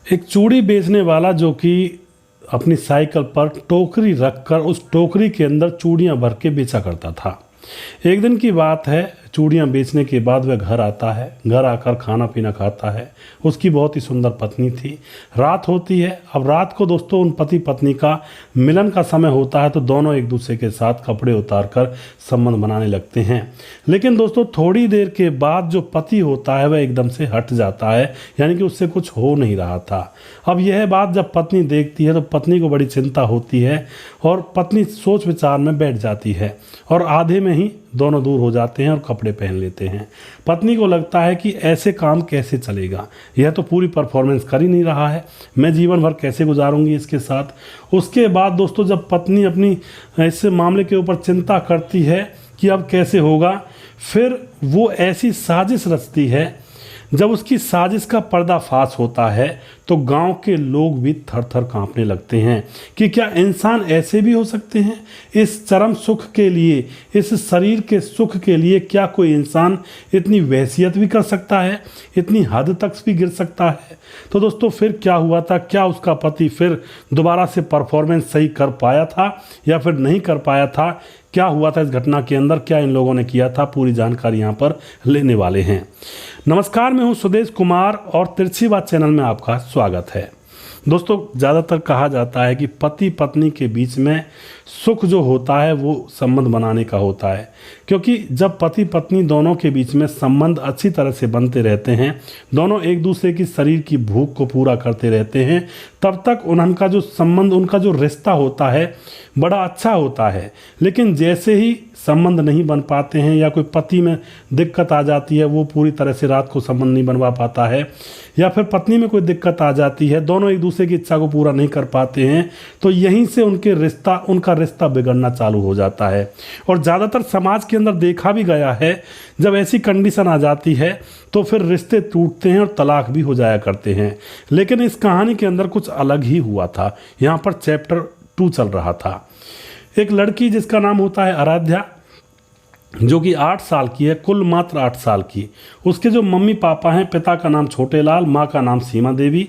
एक चूड़ी बेचने वाला जो कि अपनी साइकिल पर टोकरी रखकर उस टोकरी के अंदर चूड़ियां भर के बेचा करता था। एक दिन की बात है, चूड़ियां बेचने के बाद वह घर आता है। घर आकर खाना पीना खाता है। उसकी बहुत ही सुंदर पत्नी थी। रात होती है। अब रात को दोस्तों उन पति पत्नी का मिलन का समय होता है, तो दोनों एक दूसरे के साथ कपड़े उतारकर संबंध बनाने लगते हैं। लेकिन दोस्तों थोड़ी देर के बाद जो पति होता है वह एकदम से हट जाता है, यानी कि उससे कुछ हो नहीं रहा था। अब यह बात जब पत्नी देखती है तो पत्नी को बड़ी चिंता होती है और पत्नी सोच विचार में बैठ जाती है और आधे में ही दोनों दूर हो जाते हैं और कपड़े पहन लेते हैं। पत्नी को लगता है कि ऐसे काम कैसे चलेगा, यह तो पूरी परफॉर्मेंस कर ही नहीं रहा है, मैं जीवन भर कैसे गुजारूंगी इसके साथ। उसके बाद दोस्तों जब पत्नी अपनी इस मामले के ऊपर चिंता करती है कि अब कैसे होगा, फिर वो ऐसी साजिश रचती है। जब उसकी साजिश का पर्दाफाश होता है तो गांव के लोग भी थर थर कांपने लगते हैं कि क्या इंसान ऐसे भी हो सकते हैं। इस चरम सुख के लिए, इस शरीर के सुख के लिए क्या कोई इंसान इतनी वहशियत भी कर सकता है, इतनी हद तक भी गिर सकता है। तो दोस्तों फिर क्या हुआ था, क्या उसका पति फिर दोबारा से परफॉर्मेंस सही कर पाया था या फिर नहीं कर पाया था, क्या हुआ था इस घटना के अंदर, क्या इन लोगों ने किया था, पूरी जानकारी यहाँ पर लेने वाले हैं। नमस्कार, मैं हूँ सुदेश कुमार और तिरछी बात चैनल में आपका स्वागत है। दोस्तों ज़्यादातर कहा जाता है कि पति पत्नी के बीच में सुख जो होता है वो संबंध बनाने का होता है, क्योंकि जब पति पत्नी दोनों के बीच में संबंध अच्छी तरह से बनते रहते हैं, दोनों एक दूसरे की शरीर की भूख को पूरा करते रहते हैं, तब तक उनका जो संबंध, उनका जो रिश्ता होता है बड़ा अच्छा होता है। लेकिन जैसे ही संबंध नहीं बन पाते हैं या कोई पति में दिक्कत आ जाती है, वो पूरी तरह से रात को संबंध नहीं बनवा पाता है, या फिर पत्नी में कोई दिक्कत आ जाती है, दोनों एक दूसरे की इच्छा को पूरा नहीं कर पाते हैं, तो यहीं से उनका रिश्ता बिगड़ना चालू हो जाता है। और ज़्यादातर समाज के अंदर देखा भी गया है, जब ऐसी कंडीशन आ जाती है तो फिर रिश्ते टूटते हैं और तलाक भी हो जाया करते हैं। लेकिन इस कहानी के अंदर कुछ अलग ही हुआ था। यहाँ पर चैप्टर 2 चल रहा था। एक लड़की जिसका नाम होता है आराध्या, जो कि 8 साल की है, कुल मात्र 8 साल की। उसके जो मम्मी पापा हैं, पिता का नाम छोटेलाल, माँ का नाम सीमा देवी।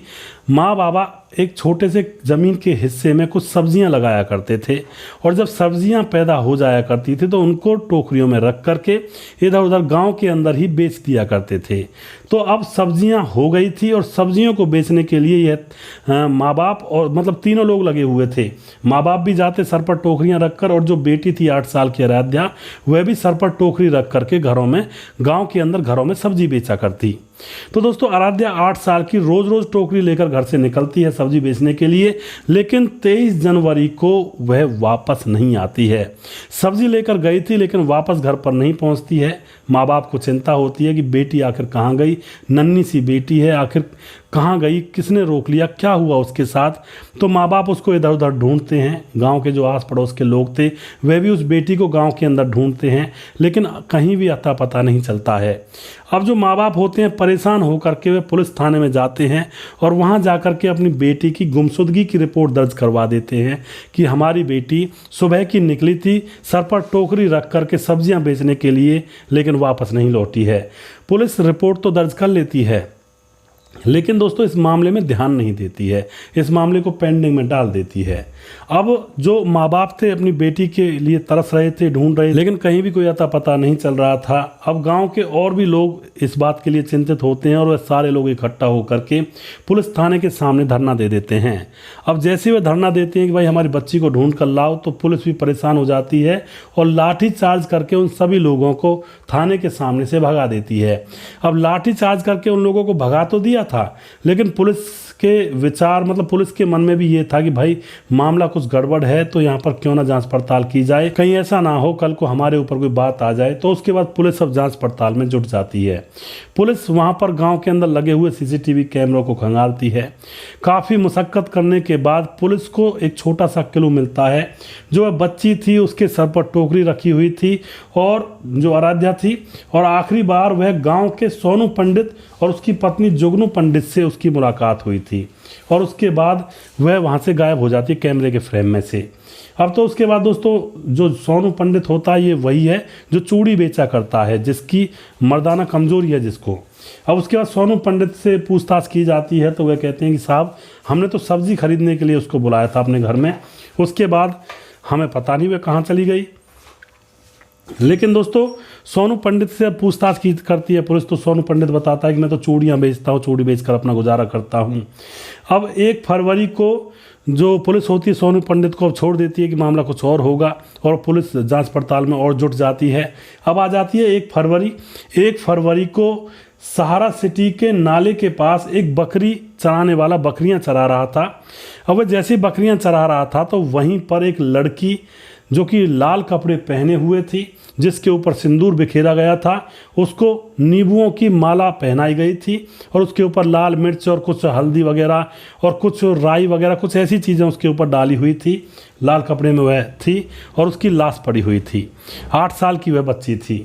माँ बाबा एक छोटे से ज़मीन के हिस्से में कुछ सब्जियां लगाया करते थे, और जब सब्जियां पैदा हो जाया करती थी तो उनको टोकरियों में रख करके इधर उधर गांव के अंदर ही बेच दिया करते थे। तो अब सब्जियां हो गई थी और सब्जियों को बेचने के लिए यह माँ बाप और मतलब तीनों लोग लगे हुए थे। माँ बाप भी जाते सर पर टोकरियां रखकर, और जो बेटी थी 8 साल की आराध्या, वह भी सर पर टोकरी रख करके घरों में, गाँव के अंदर घरों में सब्जी बेचा करती। तो दोस्तों आराध्या 8 साल की रोज रोज टोकरी लेकर घर से निकलती है सब्जी बेचने के लिए, लेकिन 23 जनवरी को वह वापस नहीं आती है। सब्जी लेकर गई थी लेकिन वापस घर पर नहीं पहुंचती है। माँ बाप को चिंता होती है कि बेटी आखिर कहाँ गई, नन्ही सी बेटी है, आखिर कहाँ गई, किसने रोक लिया, क्या हुआ उसके साथ। तो माँ बाप उसको इधर उधर ढूंढते हैं। गांव के जो आस पड़ोस के लोग थे वह भी उस बेटी को गांव के अंदर ढूंढते हैं, लेकिन कहीं भी अता पता नहीं चलता है। अब जो माँ बाप होते हैं परेशान होकर के वे पुलिस थाने में जाते हैं और वहाँ जाकर के अपनी बेटी की गुमशुदगी की रिपोर्ट दर्ज करवा देते हैं कि हमारी बेटी सुबह की निकली थी सर पर टोकरी रख करके सब्जियाँ बेचने के लिए, लेकिन वापस नहीं लौटी है। पुलिस रिपोर्ट तो दर्ज कर लेती है, लेकिन दोस्तों इस मामले में ध्यान नहीं देती है, इस मामले को पेंडिंग में डाल देती है। अब जो माँ बाप थे अपनी बेटी के लिए तरस रहे थे, ढूंढ रहे, लेकिन कहीं भी कोई अता पता नहीं चल रहा था। अब गांव के और भी लोग इस बात के लिए चिंतित होते हैं और वह सारे लोग इकट्ठा होकर के पुलिस थाने के सामने धरना दे देते हैं। अब जैसे वे धरना देते हैं कि भाई हमारी बच्ची को ढूंढ कर लाओ, तो पुलिस भी परेशान हो जाती है और लाठी चार्ज करके उन सभी लोगों को थाने के सामने से भगा देती है। अब लाठी चार्ज करके उन लोगों को भगा तो दिया था, लेकिन पुलिस के विचार, मतलब पुलिस के मन में भी ये था कि भाई मामला कुछ गड़बड़ है, तो यहाँ पर क्यों ना जांच पड़ताल की जाए, कहीं ऐसा ना हो कल को हमारे ऊपर कोई बात आ जाए। तो उसके बाद पुलिस अब जांच पड़ताल में जुट जाती है। पुलिस वहाँ पर गांव के अंदर लगे हुए सीसीटीवी कैमरों को खंगालती है। काफ़ी मुशक्कत करने के बाद पुलिस को एक छोटा सा क्लू मिलता है। जो बच्ची थी उसके सर पर टोकरी रखी हुई थी, और जो आराध्या थी, और आखिरी बार वह गाँव के सोनू पंडित और उसकी पत्नी जुगनू पंडित से उसकी मुलाकात हुई थी और उसके बाद वह वहाँ से गायब हो जाती है कैमरे के फ्रेम में से। अब तो उसके बाद दोस्तों जो सोनू पंडित होता है ये वही है जो चूड़ी बेचा करता है, जिसकी मर्दाना कमजोरी है जिसको। अब उसके बाद सोनू पंडित से पूछताछ की जाती है तो वह कहते हैं कि साहब हमने तो सब्जी खरीदने के लिए उसको बुलाया था अपने घर में, उसके बाद हमें पता नहीं वह कहाँ चली गई। लेकिन दोस्तों सोनू पंडित से पूछताछ की करती है पुलिस तो सोनू पंडित बताता है कि मैं तो चूड़ियाँ बेचता हूँ, चूड़ी बेचकर अपना गुजारा करता हूँ। अब 1 फरवरी को जो पुलिस होती है सोनू पंडित को छोड़ देती है कि मामला कुछ और होगा और पुलिस जांच पड़ताल में और जुट जाती है। अब आ जाती है 1 फरवरी। 1 फरवरी को सहारा सिटी के नाले के पास एक बकरी चराने वाला बकरियां चरा रहा था। अब वह जैसे बकरियां चरा रहा था तो वहीं पर एक लड़की जो कि लाल कपड़े पहने हुए थी, जिसके ऊपर सिंदूर बिखेरा गया था, उसको नींबुओं की माला पहनाई गई थी और उसके ऊपर लाल मिर्च और कुछ हल्दी वगैरह और कुछ राई वगैरह कुछ ऐसी चीज़ें उसके ऊपर डाली हुई थी। लाल कपड़े में वह थी और उसकी लाश पड़ी हुई थी। 8 साल की वह बच्ची थी।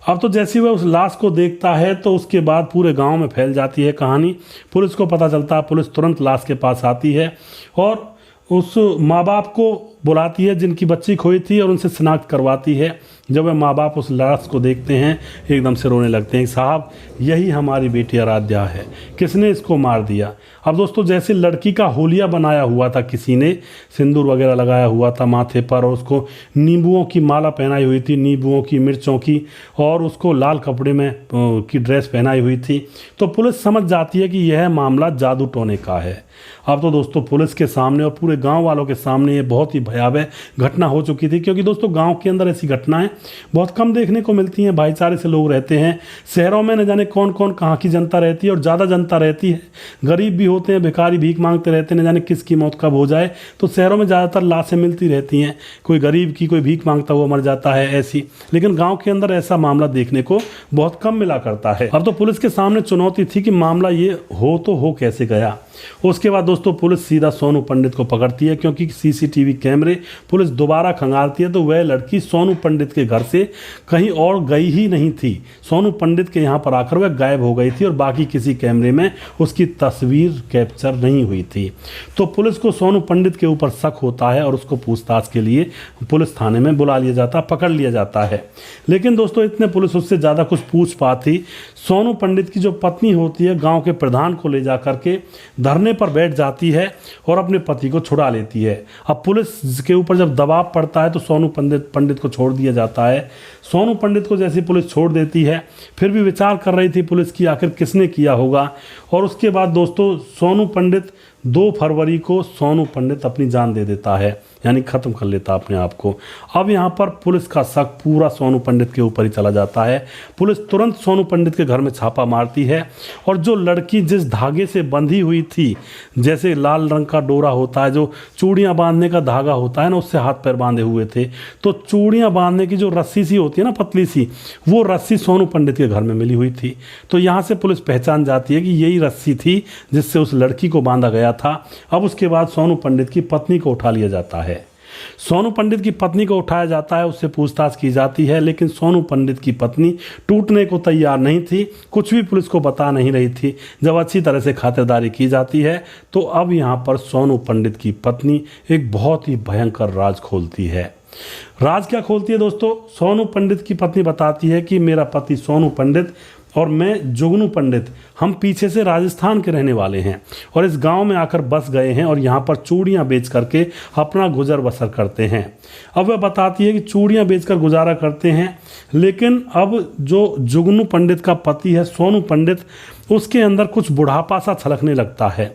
अब तो जैसे वह उस लाश को देखता है तो उसके बाद पूरे गांव में फैल जाती है कहानी। पुलिस को पता चलता है, पुलिस तुरंत लाश के पास आती है और उस माँ बाप को बुलाती है जिनकी बच्ची खोई थी और उनसे शिनाख्त करवाती है। जब वह माँ बाप उस लाश को देखते हैं एकदम से रोने लगते हैं, साहब यही हमारी बेटी आराध्या है, किसने इसको मार दिया। अब दोस्तों जैसे लड़की का होलिया बनाया हुआ था, किसी ने सिंदूर वगैरह लगाया हुआ था माथे पर और उसको नींबुओं की माला पहनाई हुई थी, नींबुओं की मिर्चों की, और उसको लाल कपड़े में की ड्रेस पहनाई हुई थी, तो पुलिस समझ जाती है कि यह मामला जादू टोने का है। अब तो दोस्तों पुलिस के सामने और पूरे गांव वालों के सामने ये बहुत ही भयावह घटना हो चुकी थी, क्योंकि दोस्तों गांव के अंदर ऐसी घटनाएं बहुत कम देखने को मिलती हैं। भाईचारे से लोग रहते हैं। शहरों में न जाने कौन कौन कहाँ की जनता रहती है और ज़्यादा जनता रहती है, गरीब भी होते हैं, भिखारी भीख मांगते रहते हैं, न जाने किसकी मौत कब हो जाए। तो शहरों में ज़्यादातर लाशें मिलती रहती हैं, कोई गरीब की, कोई भीख मांगता हुआ मर जाता है ऐसी। लेकिन गाँव के अंदर ऐसा मामला देखने को बहुत कम मिला करता है। अब तो पुलिस के सामने चुनौती थी कि मामला ये हो तो हो कैसे गया। उसके बाद दोस्तों पुलिस सीधा सोनू पंडित को पकड़ती है, क्योंकि सीसीटीवी कैमरे पुलिस दोबारा खंगालती है तो वह लड़की सोनू पंडित के घर से कहीं और गई ही नहीं थी। सोनू पंडित के यहाँ पर आकर वह गायब हो गई थी और बाकी किसी कैमरे में उसकी तस्वीर कैप्चर नहीं हुई थी। तो पुलिस को सोनू पंडित के ऊपर शक होता है और उसको पूछताछ के लिए पुलिस थाने में बुला लिया जाता, पकड़ लिया जाता है। लेकिन दोस्तों इतने पुलिस उससे ज़्यादा कुछ पूछ पाती। सोनू पंडित की जो पत्नी होती है गाँव के प्रधान को ले जा करके धरने पर बैठ जाती है और अपने पति को छुड़ा लेती है। अब पुलिस के ऊपर जब दबाव पड़ता है तो सोनू पंडित को छोड़ दिया जाता है। सोनू पंडित को जैसे पुलिस छोड़ देती है, फिर भी विचार कर रही थी पुलिस की आखिर किसने किया होगा। और उसके बाद दोस्तों सोनू पंडित 2 फरवरी को सोनू पंडित अपनी जान दे देता है, यानी ख़त्म कर लेता अपने आप को। अब यहाँ पर पुलिस का शक पूरा सोनू पंडित के ऊपर ही चला जाता है। पुलिस तुरंत सोनू पंडित के घर में छापा मारती है और जो लड़की जिस धागे से बंधी हुई थी, जैसे लाल रंग का डोरा होता है, जो चूड़ियाँ बांधने का धागा होता है ना, उससे हाथ पैर बांधे हुए थे, तो चूड़ियाँ बांधने की जो रस्सी सी होती है ना, पतली सी, वो रस्सी सोनू पंडित के घर में मिली हुई थी। तो यहाँ से पुलिस पहचान जाती है कि यही रस्सी थी जिससे उस लड़की को बांधा गया था। अब उसके बाद सोनू पंडित की पत्नी को उठा लिया जाता है। सोनू पंडित की पत्नी को उठाया जाता है, उससे पूछताछ की जाती है, लेकिन सोनू पंडित की पत्नी टूटने को तैयार नहीं थी, कुछ भी पुलिस को बता नहीं रही थी। जब अच्छी तरह से खातिरदारी की जाती है तो अब यहाँ पर सोनू पंडित की पत्नी एक बहुत ही भयंकर राज खोलती है। राज क्या खोलती है दोस्तों? सोनू पंडित की पत्नी बताती है कि मेरा पति सोनू पंडित और मैं जुगनू पंडित, हम पीछे से राजस्थान के रहने वाले हैं और इस गांव में आकर बस गए हैं और यहाँ पर चूड़ियाँ बेच करके अपना गुजर बसर करते हैं। अब वह बताती है कि चूड़ियाँ बेचकर गुजारा करते हैं, लेकिन अब जो जुगनू पंडित का पति है सोनू पंडित, उसके अंदर कुछ बुढ़ापा सा छलकने लगता है।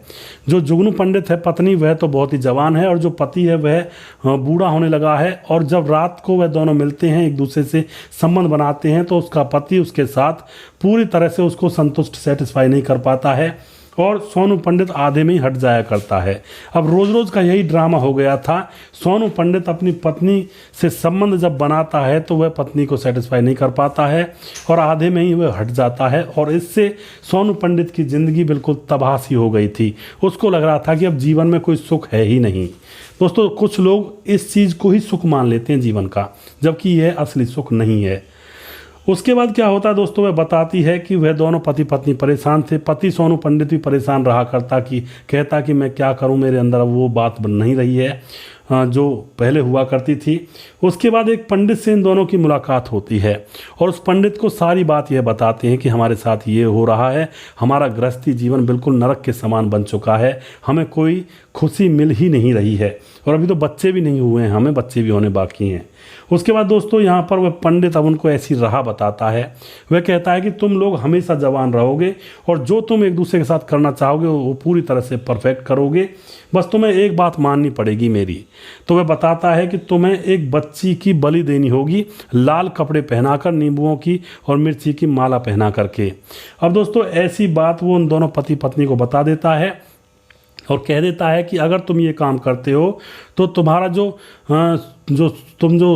जो जुगनू पंडित है पत्नी, वह तो बहुत ही जवान है और जो पति है वह बूढ़ा होने लगा है। और जब रात को वह दोनों मिलते हैं, एक दूसरे से संबंध बनाते हैं, तो उसका पति उसके साथ पूरी तरह से उसको संतुष्ट सेटिस्फाई नहीं कर पाता है और सोनू पंडित आधे में ही हट जाया करता है। अब रोज रोज का यही ड्रामा हो गया था। सोनू पंडित अपनी पत्नी से संबंध जब बनाता है तो वह पत्नी को सेटिस्फाई नहीं कर पाता है और आधे में ही वह हट जाता है और इससे सोनू पंडित की ज़िंदगी बिल्कुल तबाह सी हो गई थी। उसको लग रहा था कि अब जीवन में कोई सुख है ही नहीं। दोस्तों कुछ लोग इस चीज़ को ही सुख मान लेते हैं जीवन का, जबकि यह असली सुख नहीं है। उसके बाद क्या होता है दोस्तों, वह बताती है कि वह दोनों पति पत्नी परेशान थे। पति सोनू पंडित भी परेशान रहा करता कि कहता कि मैं क्या करूं, मेरे अंदर वो बात बन नहीं रही है जो पहले हुआ करती थी। उसके बाद एक पंडित से इन दोनों की मुलाकात होती है और उस पंडित को सारी बात यह बताते हैं कि हमारे साथ ये हो रहा है, हमारा गृहस्थी जीवन बिल्कुल नरक के समान बन चुका है, हमें कोई खुशी मिल ही नहीं रही है और अभी तो बच्चे भी नहीं हुए हैं, हमें बच्चे भी होने बाकी हैं। उसके बाद दोस्तों यहाँ पर वह पंडित अब उनको ऐसी राह बताता है। वह कहता है कि तुम लोग हमेशा जवान रहोगे और जो तुम एक दूसरे के साथ करना चाहोगे वो पूरी तरह से परफेक्ट करोगे, बस तुम्हें एक बात माननी पड़ेगी मेरी। तो वह बताता है कि तुम्हें एक बच्ची की बलि देनी होगी, लाल कपड़े पहनाकर, नींबुओं की और मिर्ची की माला पहना करके। अब दोस्तों ऐसी बात वो उन दोनों पति पत्नी को बता देता है और कह देता है कि अगर तुम ये काम करते हो तो तुम्हारा जो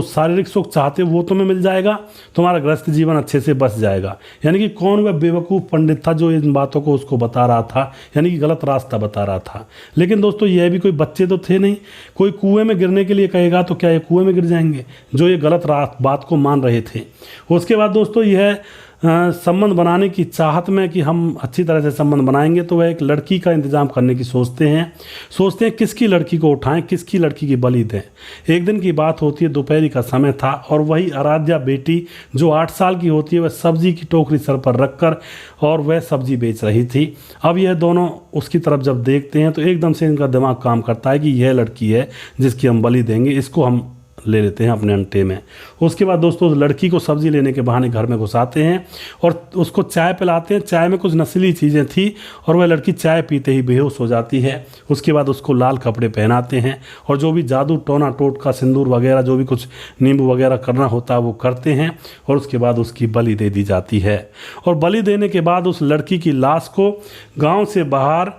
शारीरिक सुख चाहते हो वो तुम्हें मिल जाएगा, तुम्हारा गृहस्थ जीवन अच्छे से बच जाएगा। यानी कि कौन वह बेवकूफ़ पंडित था जो इन बातों को उसको बता रहा था, यानी कि गलत रास्ता बता रहा था। लेकिन दोस्तों यह भी कोई बच्चे तो थे नहीं, कोई कुएं में गिरने के लिए कहेगा तो क्या ये कुएं में गिर जाएंगे, जो ये गलत बात को मान रहे थे। उसके बाद दोस्तों यह संबंध बनाने की चाहत में कि हम अच्छी तरह से संबंध बनाएंगे, तो वह एक लड़की का इंतजाम करने की सोचते हैं किसकी लड़की को उठाएं, किसकी लड़की की बलि दें। एक दिन की बात होती है, दोपहरी का समय था और वही आराध्या बेटी जो 8 साल की होती है वह सब्जी की टोकरी सर पर रखकर और वह सब्जी बेच रही थी। अब यह दोनों उसकी तरफ जब देखते हैं तो एकदम से इनका दिमाग काम करता है कि यह लड़की है जिसकी हम बलि देंगे, इसको हम ले लेते हैं अपने अंटे में। उसके बाद दोस्तों उस लड़की को सब्जी लेने के बहाने घर में घुसाते हैं और उसको चाय पिलाते हैं। चाय में कुछ नशीली चीज़ें थी और वह लड़की चाय पीते ही बेहोश हो जाती है। उसके बाद उसको लाल कपड़े पहनाते हैं और जो भी जादू टोना टोटका सिंदूर वगैरह जो भी कुछ नींबू वगैरह करना होता है वो करते हैं और उसके बाद उसकी बलि दे दी जाती है। और बलि देने के बाद उस लड़की की लाश को गाँव से बाहर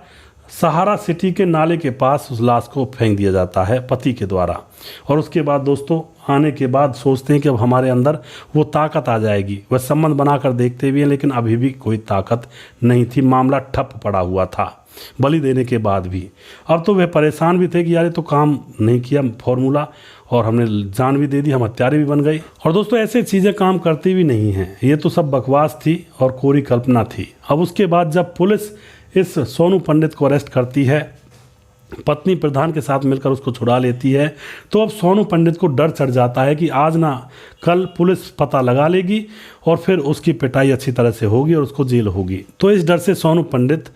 सहारा सिटी के नाले के पास उस लाश को फेंक दिया जाता है पति के द्वारा। और उसके बाद दोस्तों आने के बाद सोचते हैं कि अब हमारे अंदर वो ताकत आ जाएगी। वह संबंध बनाकर देखते भी हैं लेकिन अभी भी कोई ताकत नहीं थी, मामला ठप पड़ा हुआ था बलि देने के बाद भी। अब तो वह परेशान भी थे कि यार ये तो काम नहीं किया फॉर्मूला और हमने जान भी दे दी, हम हत्यारे भी बन गए। और दोस्तों ऐसे चीज़ें काम करती भी नहीं हैं, ये तो सब बकवास थी और कोरी कल्पना थी। अब उसके बाद जब पुलिस इस सोनू पंडित को अरेस्ट करती है, पत्नी प्रधान के साथ मिलकर उसको छुड़ा लेती है, तो अब सोनू पंडित को डर चढ़ जाता है कि आज ना कल पुलिस पता लगा लेगी और फिर उसकी पिटाई अच्छी तरह से होगी और उसको जेल होगी। तो इस डर से सोनू पंडित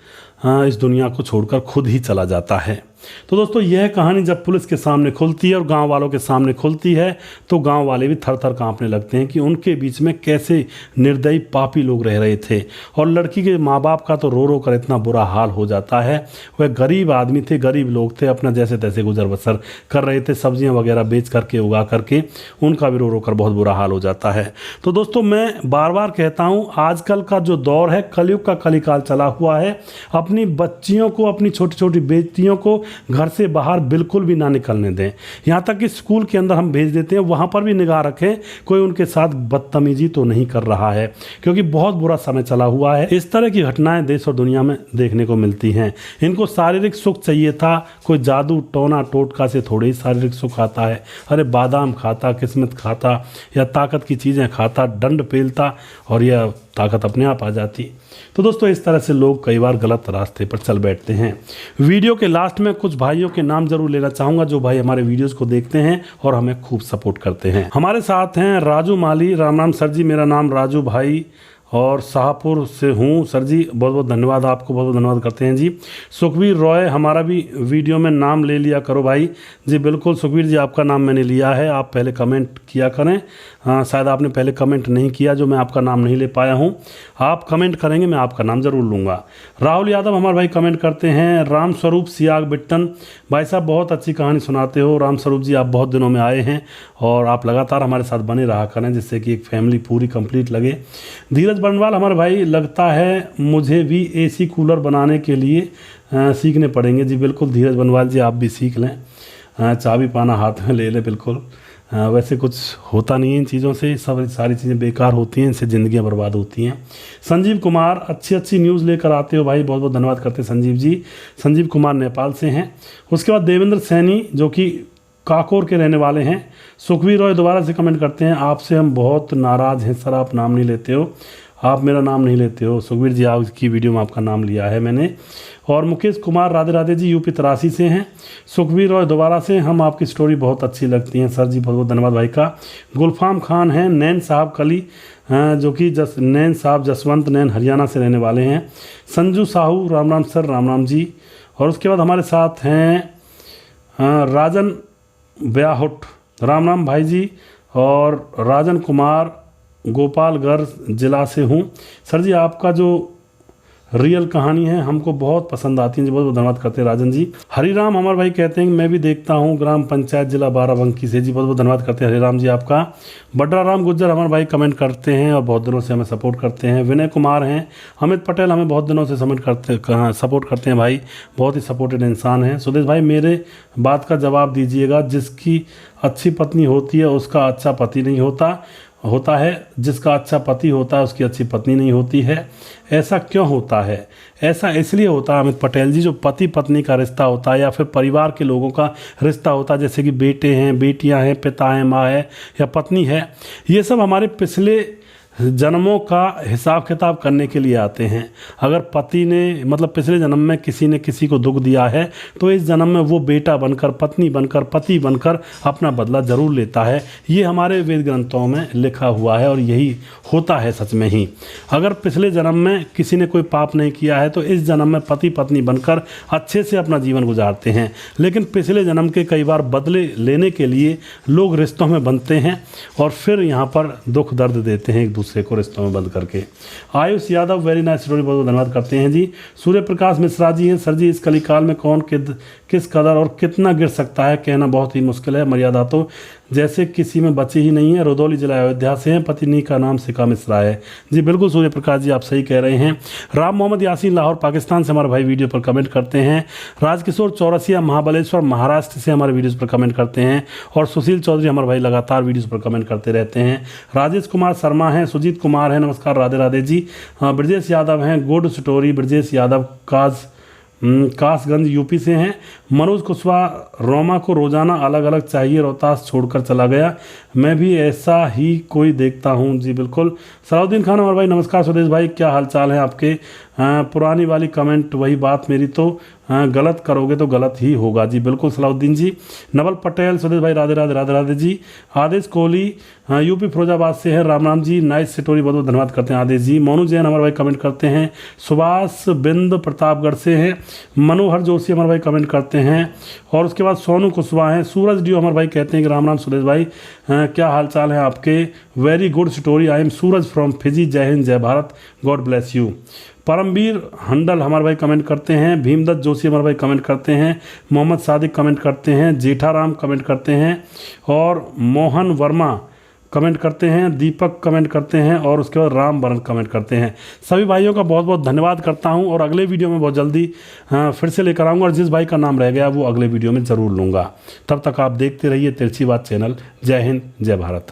इस दुनिया को छोड़कर खुद ही चला जाता है। तो दोस्तों यह कहानी जब पुलिस के सामने खुलती है और गांव वालों के सामने खुलती है तो गांव वाले भी थर थर कांपने लगते हैं कि उनके बीच में कैसे निर्दयी पापी लोग रह रहे थे। और लड़की के माँ बाप का तो रो रो कर इतना बुरा हाल हो जाता है। वह गरीब आदमी थे, गरीब लोग थे, अपना जैसे तैसे गुजर बसर कर रहे थे, सब्जियां वगैरह बेच करके उगा करके, उनका भी रो रो कर बहुत बुरा हाल हो जाता है। तो दोस्तों मैं बार बार कहता हूँ आजकल का जो दौर है कलयुग का कलिकाल चला हुआ है। अपनी बच्चियों को, अपनी छोटी छोटी बेटियों को घर से बाहर बिल्कुल भी ना निकलने दें। यहाँ तक कि स्कूल के अंदर हम भेज देते हैं, वहाँ पर भी निगाह रखें कोई उनके साथ बदतमीजी तो नहीं कर रहा है, क्योंकि बहुत बुरा समय चला हुआ है। इस तरह की घटनाएं देश और दुनिया में देखने को मिलती हैं। इनको शारीरिक सुख चाहिए था, कोई जादू टोना टोटका से थोड़े ही शारीरिक सुख आता है। अरे बादाम खाता, किस्मत खाता या ताकत की चीज़ें खाता, दंड पेलता और यह ताकत अपने आप आ जाती। तो दोस्तों इस तरह से लोग कई बार गलत रास्ते पर चल बैठते हैं। वीडियो के लास्ट में कुछ भाइयों के नाम जरूर लेना चाहूँगा जो भाई हमारे वीडियोस को देखते हैं और हमें खूब सपोर्ट करते हैं। हमारे साथ हैं राजू माली। राम राम सर जी, मेरा नाम राजू भाई और शाहपुर से हूँ। सर जी बहुत बहुत धन्यवाद, आपको बहुत बहुत धन्यवाद करते हैं जी। सुखवीर रॉय, हमारा भी वीडियो में नाम ले लिया करो भाई। जी बिल्कुल सुखवीर जी, आपका नाम मैंने लिया है, आप पहले कमेंट किया करें। शायद आपने पहले कमेंट नहीं किया जो मैं आपका नाम नहीं ले पाया हूँ। आप कमेंट करेंगे, मैं आपका नाम ज़रूर लूँगा। राहुल यादव हमारे भाई कमेंट करते हैं। राम स्वरूप सियाग बिट्टन, भाई साहब बहुत अच्छी कहानी सुनाते हो। राम स्वरूप जी आप बहुत दिनों में आए हैं और आप लगातार हमारे साथ बने रहा करें जिससे कि एक फैमिली पूरी कंप्लीट लगे। धीरज बनवाल हमारे भाई, लगता है मुझे भी एसी कूलर बनाने के लिए सीखने पड़ेंगे। जी बिल्कुल धीरज बनवाल जी, आप भी सीख लें, चाबी पाना हाथ में ले लें। बिल्कुल वैसे कुछ होता नहीं है इन चीज़ों से, सब सारी चीज़ें बेकार होती हैं, इनसे ज़िंदगियां बर्बाद होती हैं। संजीव कुमार, अच्छी न्यूज़ लेकर आते हो भाई, बहुत बहुत धन्यवाद करते हैं संजीव जी। संजीव कुमार नेपाल से हैं। उसके बाद देवेंद्र सैनी जो कि काकोर के रहने वाले हैं। सुखवीर रॉय दोबारा से कमेंट करते हैं, आपसे हम बहुत नाराज़ हैं सर, आप नाम नहीं लेते हो, आप मेरा नाम नहीं लेते हो। सुखवीर जी, आपकी वीडियो में आपका नाम लिया है मैंने। और मुकेश कुमार राधे राधे जी यूपी 83 से हैं। सुखवीर रॉय दोबारा से, हम आपकी स्टोरी बहुत अच्छी लगती हैं सर जी, बहुत बहुत धन्यवाद भाई का। गुलफाम खान हैं, नैन साहब कली जो कि नैन साहब जसवंत नैन हरियाणा से रहने वाले हैं। संजू साहू राम राम सर, राम राम जी। और उसके बाद हमारे साथ हैं राजन ब्याहुट, राम राम भाई जी। और राजन कुमार गोपालगढ़ जिला से हूँ सर जी, आपका जो रियल कहानी है हमको बहुत पसंद आती है जी, बहुत बहुत धन्यवाद करते हैं राजन जी। हरिराम हमारे भाई कहते हैं कि मैं भी देखता हूँ, ग्राम पंचायत जिला बाराबंकी से जी, बहुत बहुत धन्यवाद करते हैं हरिराम जी आपका। बड्रा राम गुज्जर हमारे भाई कमेंट करते हैं और बहुत दिनों से हमें सपोर्ट करते हैं। विनय कुमार हैं, अमित पटेल हमें बहुत दिनों से सपोर्ट करते हैं भाई, बहुत ही सपोर्टेड इंसान हैं। सुदेश भाई मेरे बात का जवाब दीजिएगा, जिसकी अच्छी पत्नी होती है उसका अच्छा पति नहीं होता है, जिसका अच्छा पति होता है उसकी अच्छी पत्नी नहीं होती है, ऐसा क्यों होता है? ऐसा इसलिए होता है अमित पटेल जी, जो पति पत्नी का रिश्ता होता है या फिर परिवार के लोगों का रिश्ता होता है, जैसे कि बेटे हैं, बेटियां हैं, पिता हैं, माँ है या पत्नी है, ये सब हमारे पिछले जन्मों का हिसाब किताब करने के लिए आते हैं। अगर पति ने मतलब पिछले जन्म में किसी ने किसी को दुख दिया है तो इस जन्म में वो बेटा बनकर, पत्नी बनकर, पति बनकर अपना बदला ज़रूर लेता है। ये हमारे वेद ग्रंथों में लिखा हुआ है और यही होता है सच में ही। अगर पिछले जन्म में किसी ने कोई पाप नहीं किया है तो इस जन्म में पति पत्नी बनकर अच्छे से अपना जीवन गुजारते हैं। लेकिन पिछले जन्म के कई बार बदले लेने के लिए लोग रिश्तों में बनते हैं और फिर यहाँ पर दुख दर्द देते हैं एक दूसरे को रिश्तों में बंद करके। Ayush Yadav very nice story, बहुत धन्यवाद करते हैं जी। सूर्य प्रकाश मिश्रा जी हैं, सर जी इस कलिकाल में कौन किस कदर और कितना गिर सकता है, कहना बहुत ही मुश्किल है, मर्यादा तो जैसे किसी में बची ही नहीं है। रुदौली जिला अयोध्या से हैं, पत्नी का नाम सिका मिश्रा है जी। बिल्कुल सूर्य प्रकाश जी आप सही कह रहे हैं। राम मोहम्मद यासीन लाहौर पाकिस्तान से हमारे भाई वीडियो पर कमेंट करते हैं। राजकिशोर चौरसिया महाबलेश्वर महाराष्ट्र से हमारे वीडियोज़ पर कमेंट करते हैं। और सुशील चौधरी हमारे भाई लगातार वीडियोज़ पर कमेंट करते रहते हैं। राजेश कुमार शर्मा हैं, सुजीत कुमार हैं, नमस्कार राधे राधे जी। ब्रजेश यादव हैं, good story Brajesh Yadav Kasganj UP से हैं। मनोज कुशवाहा, रोमा को रोजाना अलग अलग चाहिए, रोहतास छोड़कर चला गया, मैं भी ऐसा ही कोई देखता हूं जी। बिल्कुल। सलाउद्दीन खान हमारे भाई नमस्कार। सुदेश भाई क्या हाल चाल है आपके? पुरानी वाली कमेंट वही बात, मेरी तो गलत करोगे तो गलत ही होगा जी। बिल्कुल सलाउद्दीन जी। नवल पटेल, सुदेश भाई राधे राधे राधे राधे जी। आदेश कोहली यूपी फिरोजाबाद से है, राम राम जी, नाइस स्टोरी, बहुत बहुत धन्यवाद करते हैं आदेश जी। मोनू जैन हमारे भाई कमेंट करते हैं। सुभाष बिंद प्रतापगढ़ से हैं। मनोहर जोशी हमारे भाई कमेंट करते हैं। और उसके बाद सोनू कुशवाहा हैं। सूरज डियो हमारे भाई कहते हैं कि राम राम सुदेश भाई, क्या हाल चाल है आपके? Very good story, I am Suraj from Fiji, जय हिंद जय Bharat, God bless you. Paramveer Handal हमारे भाई कमेंट करते हैं। भीमदत्त जोशी हमारे भाई कमेंट करते हैं। मोहम्मद सादिक कमेंट करते हैं। जेठाराम कमेंट करते हैं। और मोहन वर्मा कमेंट करते हैं। दीपक कमेंट करते हैं। और उसके बाद राम बरन कमेंट करते हैं। सभी भाइयों का बहुत बहुत धन्यवाद करता हूं और अगले वीडियो में बहुत जल्दी फिर से लेकर आऊँगा और जिस भाई का नाम रह गया वो अगले वीडियो में ज़रूर लूँगा। तब तक आप देखते रहिए तिरछी बात चैनल। जय हिंद जय भारत।